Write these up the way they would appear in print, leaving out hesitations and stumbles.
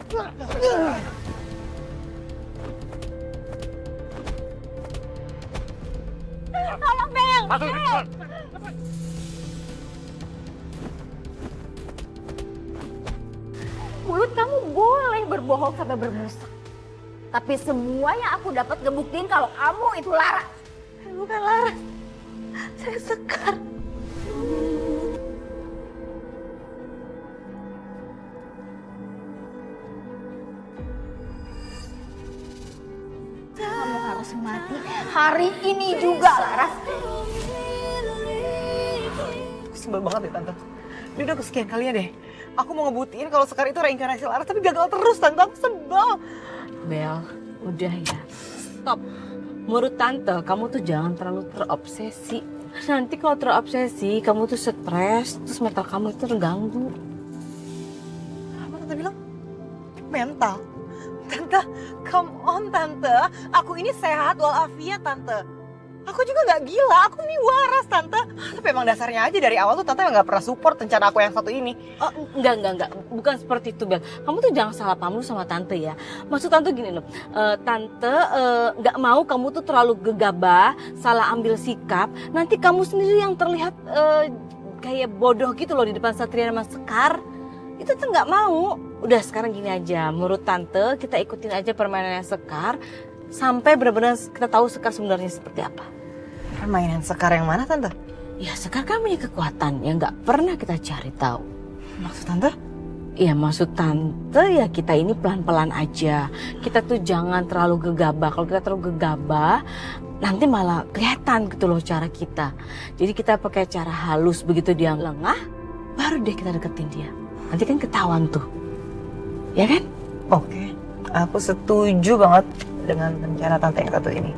Tolong, Bel! Masuk, cepat. Mulut kamu boleh berbohong sampai bermusak. Tapi semua yang aku dapat ngebuktiin kalau kamu itu Laras. Bukan Laras. Saya Sekar. Kamu harus mati hari ini juga, Laras. Sebel banget ya Tante. Ini udah kesekian kalinya deh. Aku mau ngebuktiin kalau Sekar itu reinkarnasi Laras tapi gagal terus Tante. Aku sebel. Bel, udah ya. Stop. Menurut Tante, kamu tuh jangan terlalu terobsesi. Nanti kalau terobsesi, kamu tuh stres, terus mental kamu itu terganggu. Apa Tante bilang? Mental. Tante, come on Tante. Aku ini sehat walafiat Tante. Aku juga gak gila, aku nih waras Tante. Tapi emang dasarnya aja dari awal tuh Tante gak pernah support rencana aku yang satu ini. Oh, enggak. Bukan seperti itu, Bel. Kamu tuh jangan salah paham lu sama Tante ya. Maksud Tante gini loh, Tante nggak mau kamu tuh terlalu gegabah, salah ambil sikap. Nanti kamu sendiri yang terlihat kayak bodoh gitu loh di depan Satria sama Sekar. Itu tuh nggak mau. Udah sekarang gini aja, menurut Tante kita ikutin aja permainannya Sekar. Sampai benar-benar kita tahu Sekar sebenarnya seperti apa. Permainan Sekar yang mana Tante? Ya Sekar kan punya kekuatan yang nggak pernah kita cari tahu. Maksud Tante? Ya maksud Tante ya kita ini pelan-pelan aja. Kita tuh jangan terlalu gegabah. Kalau kita terlalu gegabah nanti malah kelihatan gitu loh cara kita. Jadi kita pakai cara halus, begitu dia lengah baru deh kita deketin dia. Nanti kan ketahuan tuh. Ya kan? Oke, aku setuju banget dengan rencana Tante yang satu ini.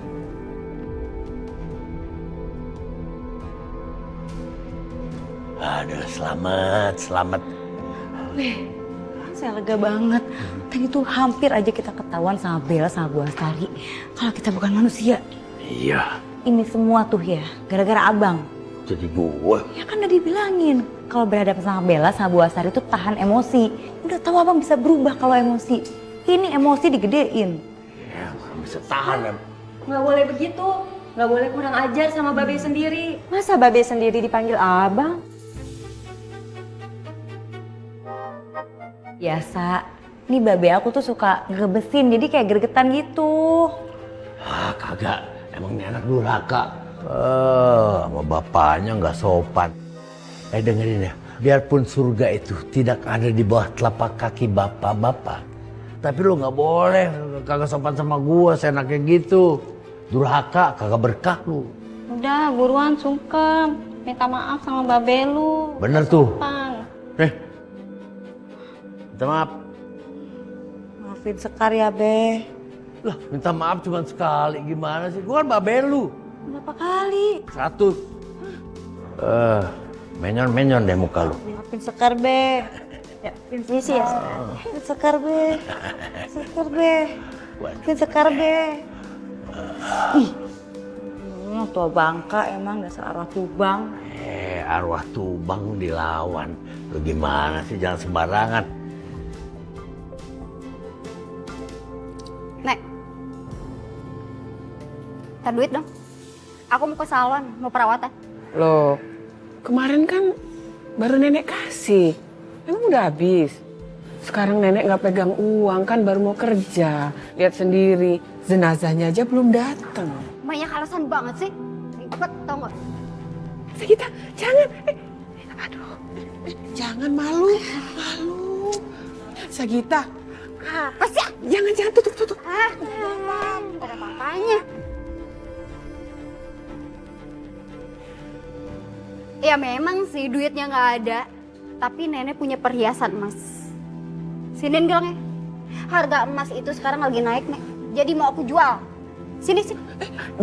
Aduh, selamat. Weh, saya lega banget. Tadi tuh hampir aja kita ketahuan sama Bella sama Bu Astari kalau kita bukan manusia. Iya, Ini semua tuh ya, gara-gara abang. jadi gue. Ya kan udah dibilangin, kalau berhadapan sama Bella sama Bu Astari tuh tahan emosi. Udah tahu abang bisa berubah kalau emosi. Ini emosi digedein. Ya, gak bisa tahan ya. Nggak boleh begitu. Nggak boleh kurang ajar sama Babe sendiri. Masa Babe sendiri dipanggil abang? Biasa, nih Babe aku tuh suka ngebesin, jadi kayak gregetan gitu. Ah, kagak. Emang ini anak durhaka. Sama bapaknya nggak sopan. Dengerin ya. Biarpun surga itu tidak ada di bawah telapak kaki bapak-bapak. Tapi lo nggak boleh kagak sopan sama gua, seenaknya gitu. Durhaka, kagak berkah lu. Udah, buruan sungkem. Minta maaf sama Babe lu. Bener tuh. Pan. Minta maaf. Maafin Sekar ya, Be. Lah, minta maaf cuma sekali. Gimana sih? Gua kan babe lu. Berapa kali? 100. Menyon-menyon deh muka lu. Maafin Sekar, Be. Ya, maafin sih ya. Maafin Sekar, Be. Sekar, Be. Maafin Sekar, Be. Ih. Tua bangka emang dasar arwah Tubang. Arwah Tubang dilawan. Lu gimana sih? Jangan sembarangan. Nek. Ntar duit dong. Aku mau ke salon, mau perawatan. Loh, kemarin kan baru nenek kasih. Emang udah habis? Sekarang nenek nggak pegang uang kan baru mau kerja. Lihat sendiri, jenazahnya aja belum datang. Banyak alasan banget sih. Ribet tau gak? Kita jangan, aduh, jangan malu. Sagita, Apa sih? jangan tutup. Ah, Mam. Ada apa-apanya. Ya memang sih duitnya nggak ada. Tapi nenek punya perhiasan emas. Sini gelangnya. Harga emas itu sekarang lagi naik, Nek. Jadi mau aku jual. Sini.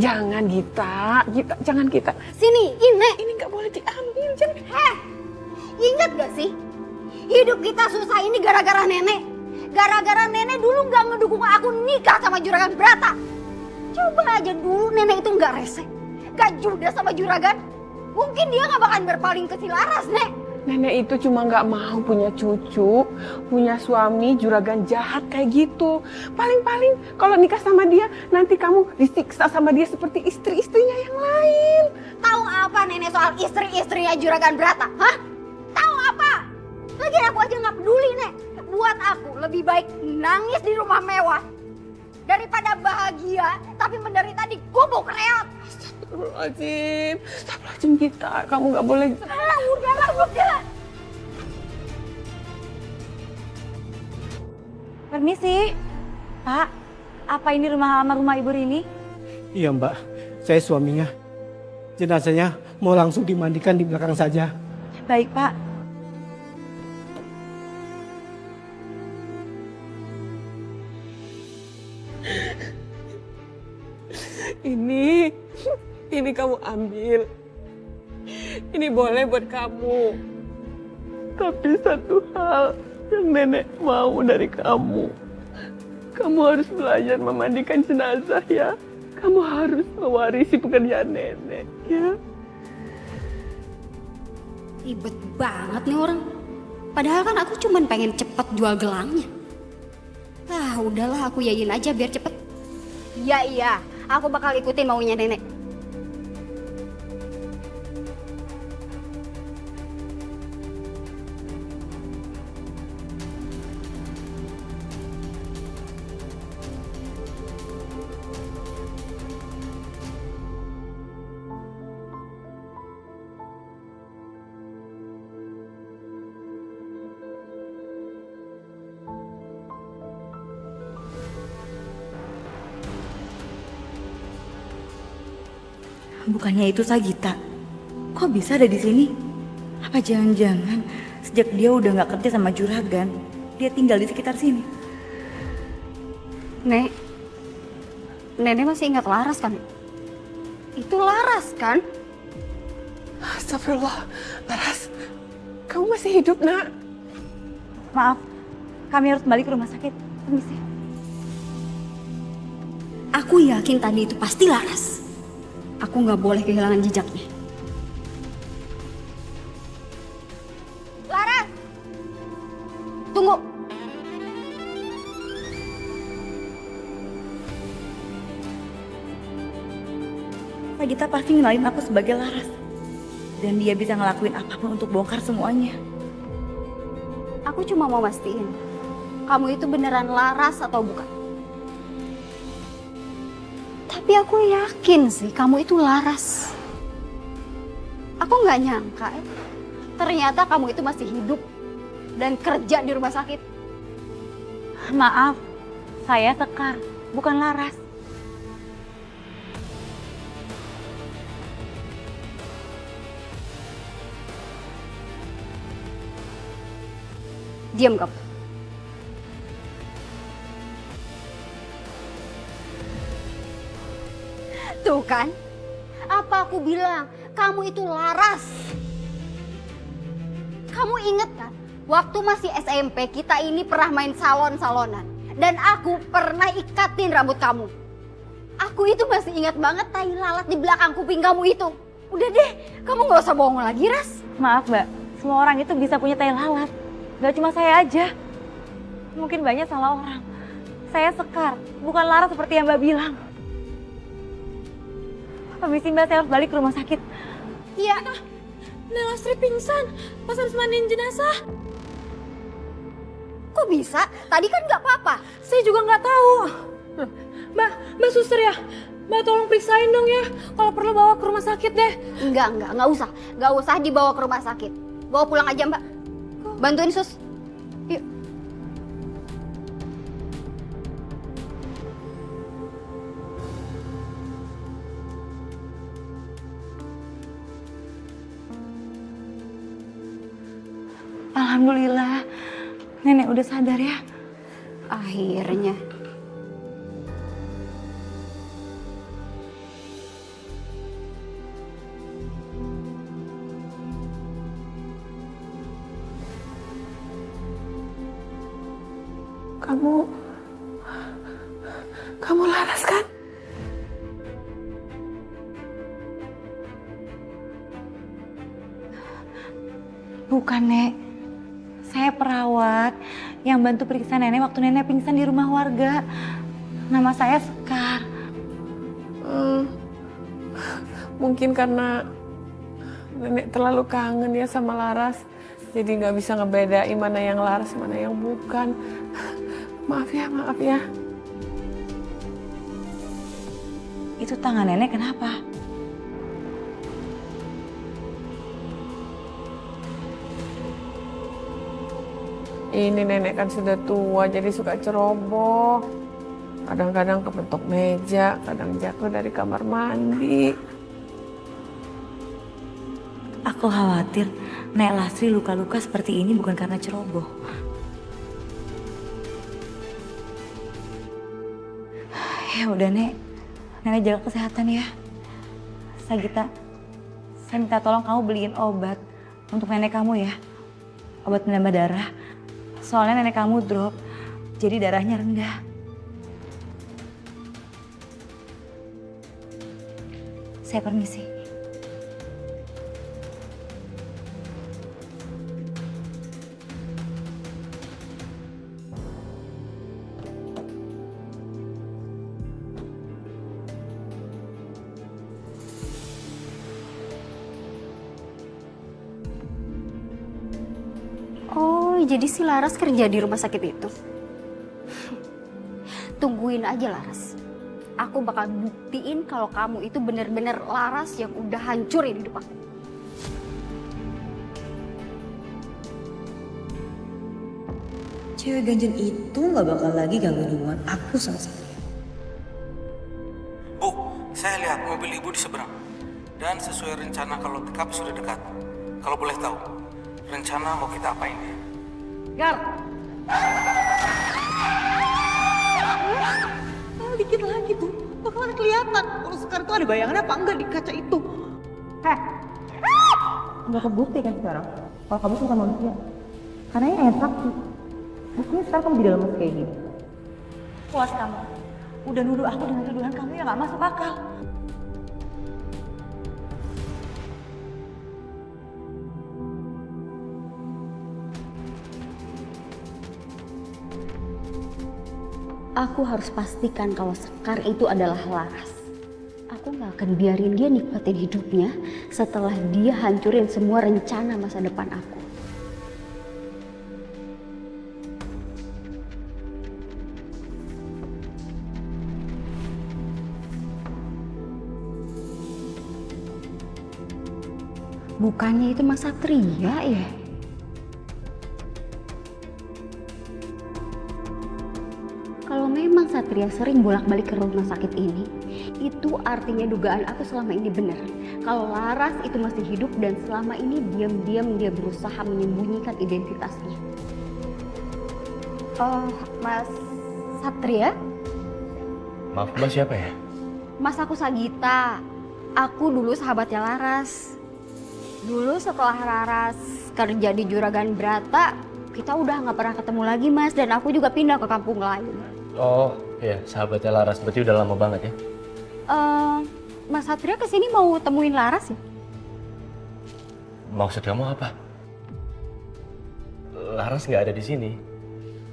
Jangan Gita, jangan Gita. Sini, ini. Ini nggak boleh diambil, jangan. Ingat gak sih? Hidup kita susah ini gara-gara nenek. Gara-gara nenek dulu nggak ngedukung aku nikah sama Juragan Brata. Coba aja dulu nenek itu nggak rese. Gak judes sama Juragan. Mungkin dia nggak bakalan berpaling ke si Laras, Nek. Nenek itu cuma nggak mau punya cucu, punya suami juragan jahat kayak gitu. Paling-paling kalau nikah sama dia, nanti kamu disiksa sama dia seperti istri-istrinya yang lain. Tahu apa nenek soal istri-istrinya juragan Brata? Hah? Tahu apa? Lagi aku aja nggak peduli, Nek. Buat aku lebih baik nangis di rumah mewah daripada bahagia tapi menderita di gubuk reot. Astagfirullahaladzim kita, kamu nggak boleh. Udahlah. Permisi. Pak, apa ini rumah almarhumah Ibu Rini? Iya Mbak, saya suaminya. Jenazahnya mau langsung dimandikan di belakang saja. Baik, Pak. Ini kamu ambil. Ini boleh buat kamu. Tapi satu hal yang nenek mau dari kamu. Kamu harus belajar memandikan jenazah ya. Kamu harus mewarisi pekerjaan nenek ya. Ribet banget nih orang. Padahal kan aku cuman pengen cepet jual gelangnya. Ah, udahlah aku yain aja biar cepet. Iya, aku bakal ikutin maunya nenek. Bukannya itu Sagita. Kok bisa ada di sini? Apa jangan-jangan sejak dia udah nggak kerja sama juragan, dia tinggal di sekitar sini? Nek, nenek masih ingat Laras kan? Itu Laras kan? Astagfirullah, Laras, kamu masih hidup nak? Maaf, kami harus balik ke rumah sakit. Permisi. Aku yakin tadi itu pasti Laras. Aku nggak boleh kehilangan jejaknya. Laras! Tunggu! Sagita pasti ngenalin aku sebagai Laras. Dan dia bisa ngelakuin apapun untuk bongkar semuanya. Aku cuma mau mastiin, kamu itu beneran Laras atau bukan? Tapi aku yakin sih kamu itu Laras. Aku nggak nyangka ternyata kamu itu masih hidup dan kerja di rumah sakit. Maaf, saya Sekar, bukan Laras. Diam kamu. Tuh kan, apa aku bilang, kamu itu Laras. Kamu inget kan, waktu masih SMP kita ini pernah main salon-salonan. Dan aku pernah ikatin rambut kamu. Aku itu masih ingat banget tai lalat di belakang kuping kamu itu. Udah deh, kamu gak usah bohong lagi, Ras. Maaf Mbak, semua orang itu bisa punya tai lalat. Gak cuma saya aja. Mungkin banyak salah orang. Saya Sekar, bukan Laras seperti yang Mbak bilang. Permisi Mbak, saya harus balik ke rumah sakit. Iya. Nelastri pingsan pas harus mandiin jenazah. Kok bisa? Tadi kan gak apa-apa. Saya juga nggak tahu. Mbak suster ya, Mbak tolong periksain dong ya. Kalau perlu bawa ke rumah sakit deh. Enggak usah. Gak usah dibawa ke rumah sakit. Bawa pulang aja Mbak. Bantuin sus. Yuk. Alhamdulillah, nenek udah sadar ya. Akhirnya. Kamu Laras kan? Bu, Bukan, Nek. Saya perawat yang bantu periksa nenek waktu nenek pingsan di rumah warga. Nama saya Sekar. Mungkin karena nenek terlalu kangen ya sama Laras. Jadi nggak bisa ngebedain mana yang Laras, mana yang bukan. Maaf ya. Itu tangan nenek kenapa? Ini nenek kan sudah tua jadi suka ceroboh. Kadang-kadang kepentok meja, kadang jatuh dari kamar mandi. Aku khawatir Nek Lasri luka-luka seperti ini bukan karena ceroboh. Ya udah, Nek. Nenek jaga kesehatan ya. Sagita, saya minta tolong kamu beliin obat untuk nenek kamu ya. Obat penambah darah. Soalnya nenek kamu drop, jadi darahnya rendah. Saya permisi. Oh, jadi si Laras kerja di rumah sakit itu? Tungguin aja Laras. Aku bakal buktiin kalau kamu itu bener-bener Laras yang udah hancurin hidup aku. Cewek ganjen itu gak bakal lagi gangguin hubungan aku sama Satria. Bu, saya lihat mobil ibu di seberang. Dan sesuai rencana kalau pick-up sudah dekat. Kalau boleh tahu, rencana mau kita apain ya? Gar! Dikit lagi tuh, bakalan kelihatan kalau Sekar tuh ada bayangan apa enggak di kaca itu. Udah kebukti kan sekarang kalau kamu bukan manusia. Karena ini ayat saksi. Buktinya sekarang kamu jadi lemes kayak gini. Puas kamu. Udah nuduh aku dengan tuduhan kamu yang gak masuk akal. Aku harus pastikan kalau Sekar itu adalah Laras. Aku gak akan biarin dia nikmatin hidupnya setelah dia hancurin semua rencana masa depan aku. Bukannya itu Mas Satria ya? Kalau memang Satria sering bolak-balik ke rumah sakit ini, itu artinya dugaan aku selama ini benar. Kalau Laras itu masih hidup dan selama ini diam-diam dia berusaha menyembunyikan identitasnya. Oh, Mas Satria? Maaf Mbak, siapa ya? Mas, aku Sagita. Aku dulu sahabatnya Laras. Dulu setelah Laras kerja di Juragan Brata, kita udah nggak pernah ketemu lagi Mas, dan aku juga pindah ke kampung lain. Oh iya, sahabatnya Laras, berarti udah lama banget ya? Mas Satria kesini mau temuin Laras ya? Maksud kamu apa? Laras nggak ada di sini.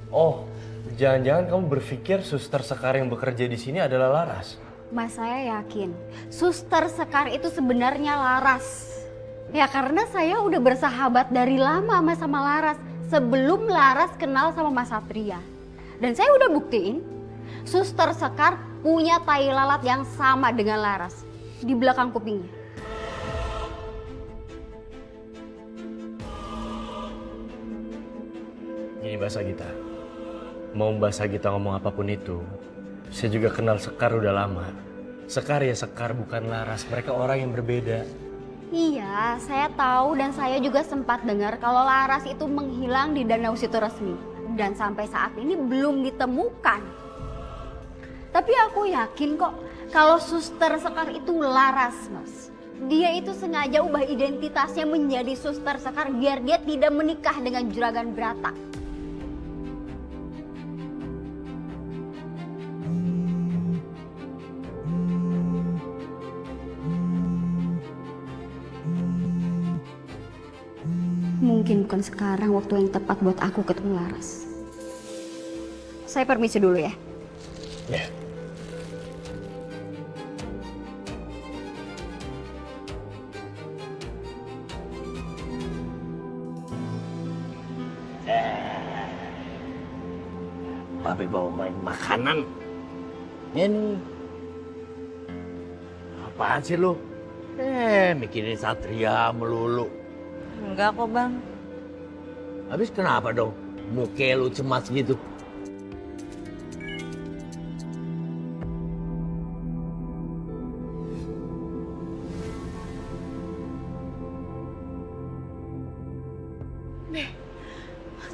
Oh, jangan-jangan kamu berpikir Suster Sekar yang bekerja di sini adalah Laras? Mas, saya yakin Suster Sekar itu sebenarnya Laras. Ya karena saya udah bersahabat dari lama sama Laras sebelum Laras kenal sama Mas Satria. Dan saya udah buktiin Suster Sekar punya tai lalat yang sama dengan Laras di belakang kupingnya. Gini Mbak Sagita, mau Mbak Sagita ngomong apapun itu, saya juga kenal Sekar udah lama. Sekar ya Sekar, bukan Laras, mereka orang yang berbeda. Iya, saya tahu dan saya juga sempat dengar kalau Laras itu menghilang di Danau Situ Resmi. Dan sampai saat ini belum ditemukan. Tapi aku yakin kok kalau Suster Sekar itu Laras, Mas. Dia itu sengaja ubah identitasnya menjadi Suster Sekar biar dia tidak menikah dengan Juragan Brata. Mungkin bukan sekarang waktu yang tepat buat aku ketemu Laras. Saya permisi dulu ya. Ya. Papi bawa main makanan. Ini. Apaan sih lu? Mikirin Satria melulu. Enggak kok bang. Habis kenapa dong? Muka lu cemas gitu.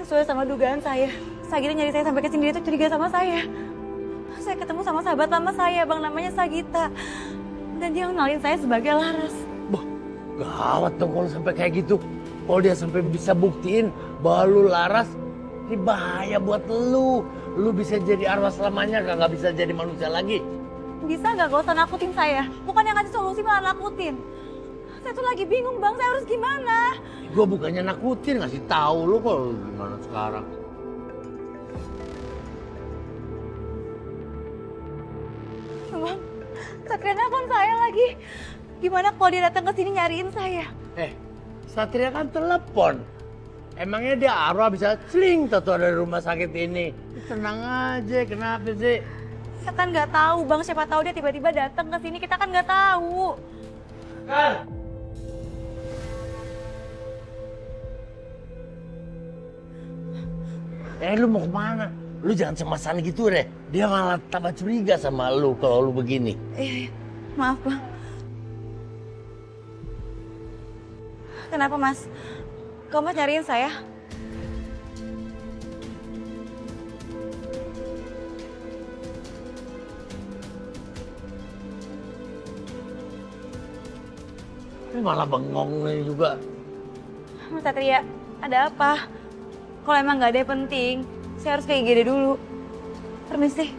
Sesuai sama dugaan saya, Sagita nyari saya sampai ke sini, dia tuh curiga sama saya. Saya ketemu sama sahabat lama saya, bang, namanya Sagita. Dan dia kenalin saya sebagai Laras. Bah, gawat dong kalau sampai kayak gitu. Kalau dia sampai bisa buktiin bahwa lu Laras, ini bahaya buat lu. Lu bisa jadi arwah selamanya, nggak bisa jadi manusia lagi. Bisa gak usah nakutin saya? Bukan yang ngasih solusi malah nakutin. Saya tuh lagi bingung bang, saya harus gimana? Gue bukannya nakutin, ngasih tahu lu kalau gimana sekarang. Bang, Satria nelfon saya lagi. Gimana kalau dia datang ke sini nyariin saya? Satria kan telepon. Emangnya dia arwah bisa celing tato dari rumah sakit ini? Tenang aja, kenapa sih? Kita kan nggak tahu bang, siapa tahu dia tiba-tiba datang ke sini, kita kan nggak tahu. Kan? Lu mau kemana? Lu jangan cemasan gitu deh. Dia malah tambah curiga sama lu kalau lu begini. Iya, maaf bang. Kenapa mas? Kok mas nyariin saya? Ini malah bengong nih juga. Mas Satria, ada apa? Kalau emang nggak ada yang penting, saya harus ke IGD dulu. Permisi.